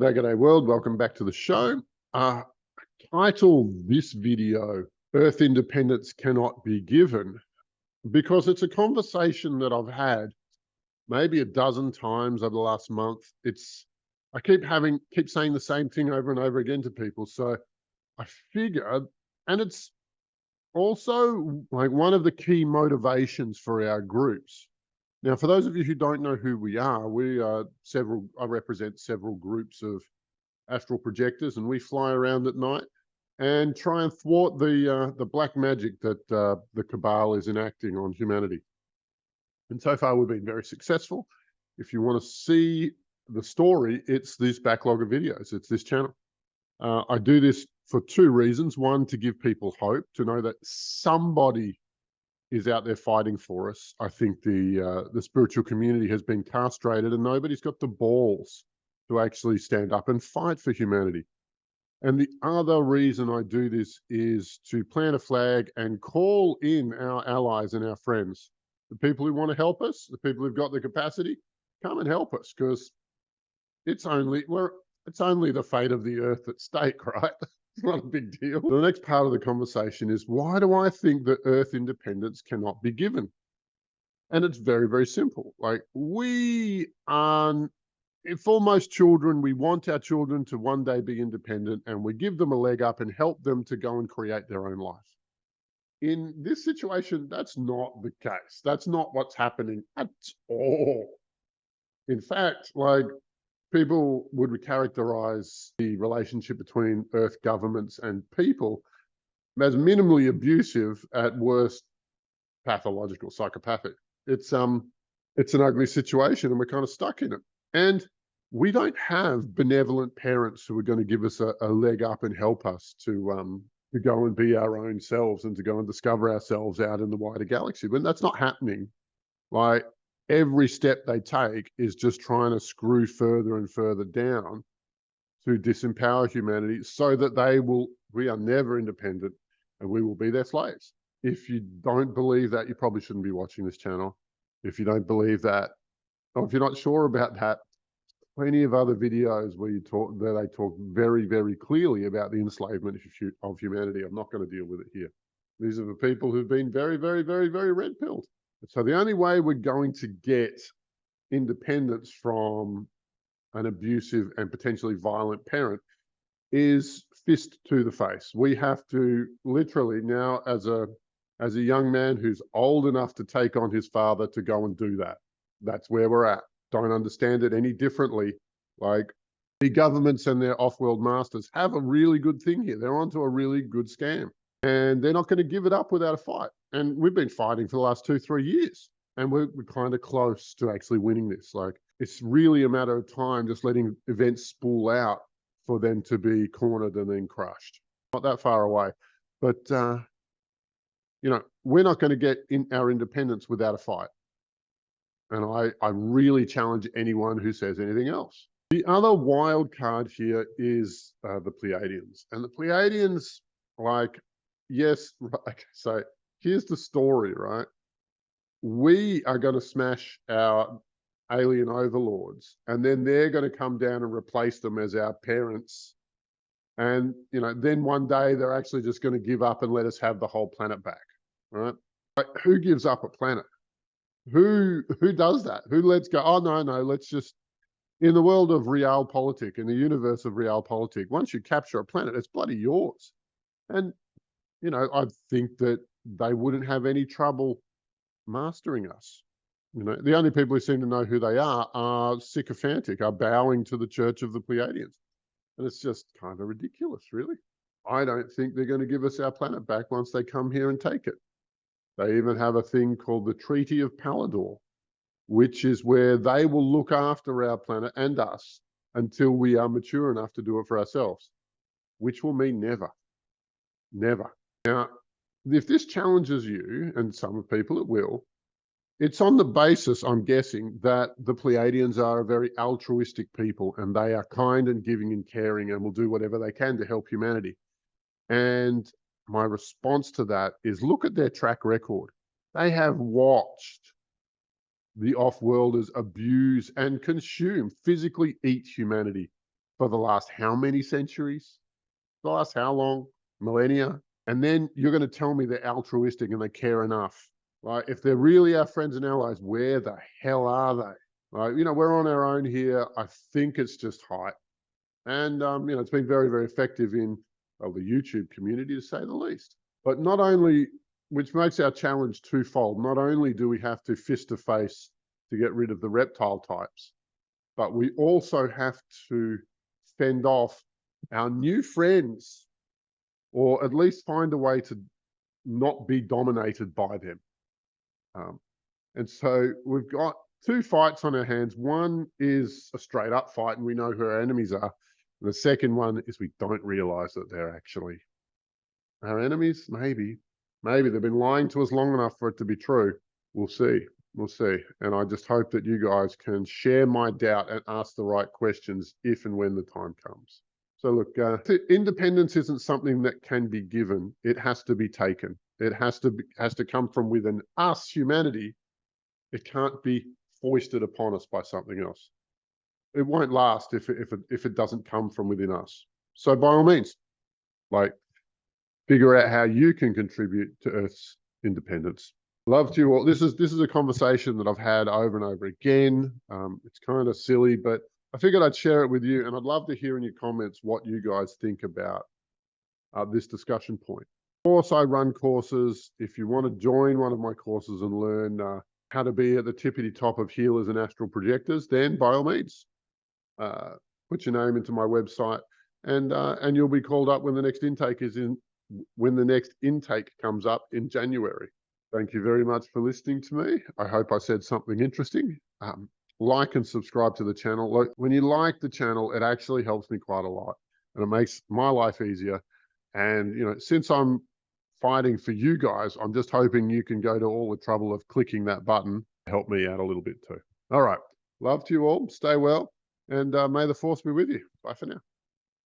G'day world, welcome back to the show. Title this video, Earth Independence Cannot Be Given, because it's a conversation that I've had maybe a dozen times over the last month. I keep saying the same thing over and over again to people. So I figured, and it's also like one of the key motivations for our groups. Now, for those of you who don't know who we are, I represent several groups of astral projectors, and we fly around at night and try and thwart the black magic that the cabal is enacting on humanity. And so far, we've been very successful. If you want to see the story, it's this backlog of videos. It's this channel. I do this for two reasons. One, to give people hope, to know that somebody is out there fighting for us. I think the spiritual community has been castrated and nobody's got the balls to actually stand up and fight for humanity. And the other reason I do this is to plant a flag and call in our allies and our friends, the people who want to help us, the people who've got the capacity, come and help us, because it's only the fate of the earth at stake, right? It's not a big deal. The next part of the conversation is, why do I think that Earth independence cannot be given? And it's very, very simple. Like, for most children, we want our children to one day be independent, and we give them a leg up and help them to go and create their own life. In this situation, that's not the case. That's not what's happening at all. In fact, like, people would characterize the relationship between Earth governments and people as minimally abusive, at worst pathological, psychopathic. It's an ugly situation, and we're kind of stuck in it. And we don't have benevolent parents who are going to give us a leg up and help us to go and be our own selves and to go and discover ourselves out in the wider galaxy. When that's not happening, like, every step they take is just trying to screw further and further down to disempower humanity, so that we are never independent and we will be their slaves. If you don't believe that, you probably shouldn't be watching this channel. If you don't believe that, or if you're not sure about that, plenty of other videos where they talk very, very clearly about the enslavement of humanity. I'm not going to deal with it here. These are the people who've been very, very, very, very red-pilled. So the only way we're going to get independence from an abusive and potentially violent parent is fist to the face. We have to literally now, as a young man who's old enough to take on his father, to go and do that. That's where we're at. Don't understand it any differently. Like, the governments and their off-world masters have a really good thing here. They're onto a really good scam, and they're not going to give it up without a fight. And we've been fighting for the last 2-3 years, and we're kind of close to actually winning this. Like, it's really a matter of time, just letting events spool out for them to be cornered and then crushed. Not that far away. But, we're not going to get our independence without a fight. And I really challenge anyone who says anything else. The other wild card here is the Pleiadians. And the Pleiadians, yes, right, so here's the story, right? We are going to smash our alien overlords, and then they're going to come down and replace them as our parents. And, then one day they're actually just going to give up and let us have the whole planet back, right? Like, who gives up a planet? Who does that? Who lets go? Oh, no, let's just, in the world of realpolitik, in the universe of realpolitik, once you capture a planet, it's bloody yours. And, I think that they wouldn't have any trouble mastering us. The only people who seem to know who they are sycophantic, are bowing to the Church of the Pleiadians. And it's just kind of ridiculous, really. I don't think they're going to give us our planet back once they come here and take it. They even have a thing called the Treaty of Palador, which is where they will look after our planet and us until we are mature enough to do it for ourselves, which will mean never. Never. Now, if this challenges you, and some people it will, it's on the basis, I'm guessing, that the Pleiadians are a very altruistic people, and they are kind and giving and caring and will do whatever they can to help humanity. And my response to that is, look at their track record. They have watched the off-worlders abuse and consume, physically eat humanity for the last how many centuries? The last how long? Millennia? And then you're going to tell me they're altruistic and they care enough. Right? If they're really our friends and allies, where the hell are they? Right? We're on our own here. I think it's just hype. And, it's been very, very effective in the YouTube community, to say the least. But not only, which makes our challenge twofold, not only do we have to fist to face to get rid of the reptile types, but we also have to fend off our new friends, or at least find a way to not be dominated by them. And so we've got two fights on our hands. One is a straight up fight, and we know who our enemies are. And the second one is we don't realize that they're actually our enemies. Maybe they've been lying to us long enough for it to be true. We'll see. We'll see. And I just hope that you guys can share my doubt and ask the right questions if and when the time comes. So look, independence isn't something that can be given. It has to be taken. It has to come from within us, humanity. It can't be foisted upon us by something else. It won't last if it doesn't come from within us. So by all means, figure out how you can contribute to Earth's independence. Love to you all. This is a conversation that I've had over and over again. It's kind of silly, but I figured I'd share it with you, and I'd love to hear in your comments what you guys think about this discussion point. Of course, I run courses. If you want to join one of my courses and learn how to be at the tippity top of healers and astral projectors, then by all means, put your name into my website, and you'll be called up when the next intake comes up in January. Thank you very much for listening to me. I hope I said something interesting. Like and subscribe to the channel. Look, when you like the channel, it actually helps me quite a lot, and it makes my life easier. And since I'm fighting for you guys, I'm just hoping you can go to all the trouble of clicking that button to help me out a little bit too. All right. Love to you all. Stay well, and may the force be with you. Bye for now.